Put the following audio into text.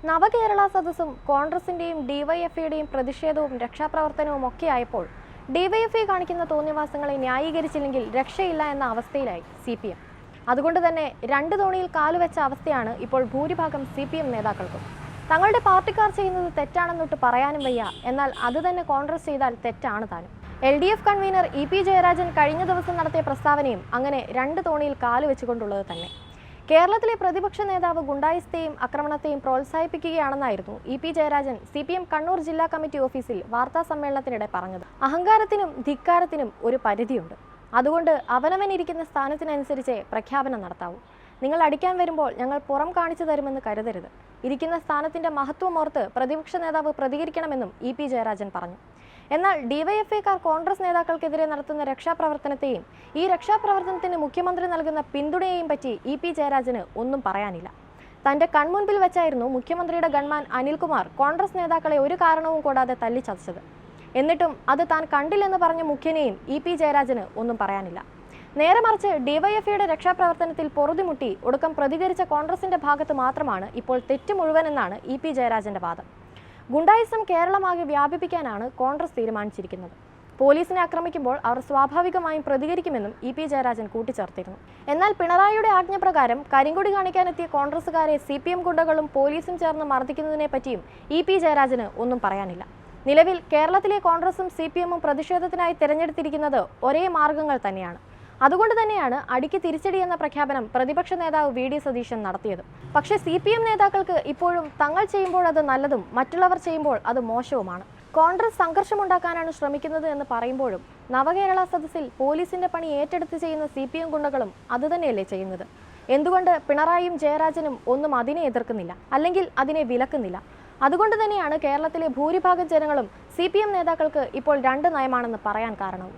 നവകേരള സദസ്സും കോൺഗ്രസിന്റെയും ഡിവൈഎഫ്ഐയുടെയും പ്രതിഷേധവും രക്ഷാപ്രവർത്തനവും ഒക്കെയായപ്പോൾ ഡിവൈഎഫ്ഐ കാണിക്കുന്ന തോന്നിവാസങ്ങളെ ന്യായീകരിച്ചില്ലെങ്കിൽ രക്ഷയില്ല എന്ന അവസ്ഥയിലായി CPM. അതുകൊണ്ട് തന്നെ രണ്ട് തോണിയിൽ കാലുവെച്ച അവസ്ഥയാണ് ഇപ്പോൾ ഭൂരിഭാഗം CPM നേതാക്കൾക്കും. തങ്ങളുടെ പാർട്ടിക്കാർ ചെയ്യുന്നത് തെറ്റാണെന്നൊട്ട് പറയാനും വയ്യ, എന്നാൽ അത് തന്നെ കോൺഗ്രസ് ചെയ്താൽ തെറ്റാണ് താനും. LDF കൺവീനർ EP ജയരാജൻ കഴിഞ്ഞ ദിവസം നടത്തിയ പ്രസ്താവനയും അങ്ങനെ രണ്ട് തോണിയിൽ കാലുവെച്ചുകൊണ്ടുള്ളത് തന്നെ. കേരളത്തിലെ പ്രതിപക്ഷ നേതാവ് ഗുണ്ടായിസത്തെയും ആക്രമണത്തെയും പ്രോത്സാഹിപ്പിക്കുകയാണെന്നായിരുന്നു EP ജയരാജൻ CPM കണ്ണൂർ ജില്ലാ കമ്മിറ്റി ഓഫീസിൽ വാർത്താ സമ്മേളനത്തിനിടെ പറഞ്ഞത്. അഹങ്കാരത്തിനും ധിക്കാരത്തിനും ഒരു പരിധിയുണ്ട്. അതുകൊണ്ട് അവനവനിരിക്കുന്ന സ്ഥാനത്തിനനുസരിച്ച് പ്രഖ്യാപനം നടത്താവൂ. നിങ്ങൾ അടിക്കാൻ വരുമ്പോൾ ഞങ്ങൾ പുറം കാണിച്ചു തരുമെന്ന് കരുതരുത്. ഇരിക്കുന്ന സ്ഥാനത്തിന്റെ മഹത്വം ഓർത്ത് പ്രതിപക്ഷ നേതാവ് പ്രതികരിക്കണമെന്നും EP ജയരാജൻ പറഞ്ഞു. എന്നാൽ ഡിവൈഎഫ്ഐക്കാർ കോൺഗ്രസ് നേതാക്കൾക്കെതിരെ നടത്തുന്ന രക്ഷാപ്രവർത്തനത്തെയും ഈ രക്ഷാപ്രവർത്തനത്തിന് മുഖ്യമന്ത്രി നൽകുന്ന പിന്തുണയെയും പറ്റി EP ജയരാജന് ഒന്നും പറയാനില്ല. തന്റെ കൺമുൻപിൽ വെച്ചായിരുന്നു മുഖ്യമന്ത്രിയുടെ ഗൺമാൻ അനിൽകുമാർ കോൺഗ്രസ് നേതാക്കളെ ഒരു കാരണവും കൂടാതെ തല്ലിച്ചതച്ചത്. എന്നിട്ടും അത് താൻ കണ്ടില്ലെന്ന് പറഞ്ഞ മുഖ്യനെയും EP ജയരാജന് ഒന്നും പറയാനില്ല. നേരെ മറിച്ച് ഡിവൈഎഫ്ഐയുടെ രക്ഷാപ്രവർത്തനത്തിൽ പൊറുതിമുട്ടി ഒടുക്കം പ്രതികരിച്ച കോൺഗ്രസിന്റെ ഭാഗത്ത് മാത്രമാണ് ഇപ്പോൾ തെറ്റ് മുഴുവനെന്നാണ് EP ജയരാജന്റെ വാദം. ഗുണ്ടായിസം കേരളമാകെ വ്യാപിപ്പിക്കാനാണ് കോൺഗ്രസ് തീരുമാനിച്ചിരിക്കുന്നത്. പോലീസിനെ ആക്രമിക്കുമ്പോൾ അവർ സ്വാഭാവികമായും പ്രതികരിക്കുമെന്നും EP ജയരാജൻ കൂട്ടിച്ചേർത്തിരുന്നു. എന്നാൽ പിണറായിയുടെ ആജ്ഞപ്രകാരം കരിങ്കൊടി കാണിക്കാനെത്തിയ കോൺഗ്രസുകാരെ CPM ഗുണ്ടകളും പോലീസും ചേർന്ന് മർദ്ദിക്കുന്നതിനെ പറ്റിയും EP ജയരാജന് ഒന്നും പറയാനില്ല. നിലവിൽ കേരളത്തിലെ കോൺഗ്രസും CPMും പ്രതിഷേധത്തിനായി തിരഞ്ഞെടുത്തിരിക്കുന്നത് ഒരേ മാർഗങ്ങൾ തന്നെയാണ്. അതുകൊണ്ട് തന്നെയാണ് അടിക്ക് തിരിച്ചടി എന്ന പ്രഖ്യാപനം പ്രതിപക്ഷ നേതാവ് VD സതീശൻ നടത്തിയത്. പക്ഷേ CPM നേതാക്കൾക്ക് ഇപ്പോഴും തങ്ങൾ ചെയ്യുമ്പോൾ അത് നല്ലതും മറ്റുള്ളവർ ചെയ്യുമ്പോൾ അത് മോശവുമാണ്. കോൺഗ്രസ് സംഘർഷമുണ്ടാക്കാനാണ് ശ്രമിക്കുന്നത് എന്ന് പറയുമ്പോഴും നവകേരള സദസ്സിൽ പോലീസിന്റെ പണി ഏറ്റെടുത്ത് ചെയ്യുന്ന CPM ഗുണ്ടകളും അതുതന്നെയല്ലേ ചെയ്യുന്നത്? എന്തുകൊണ്ട് പിണറായിയും ജയരാജനും ഒന്നും അതിനെ എതിർക്കുന്നില്ല, അല്ലെങ്കിൽ അതിനെ വിലക്കുന്നില്ല? അതുകൊണ്ട് തന്നെയാണ് കേരളത്തിലെ ഭൂരിഭാഗം ജനങ്ങളും CPM നേതാക്കൾക്ക് ഇപ്പോൾ രണ്ട് നയമാണെന്ന് പറയാൻ കാരണവും.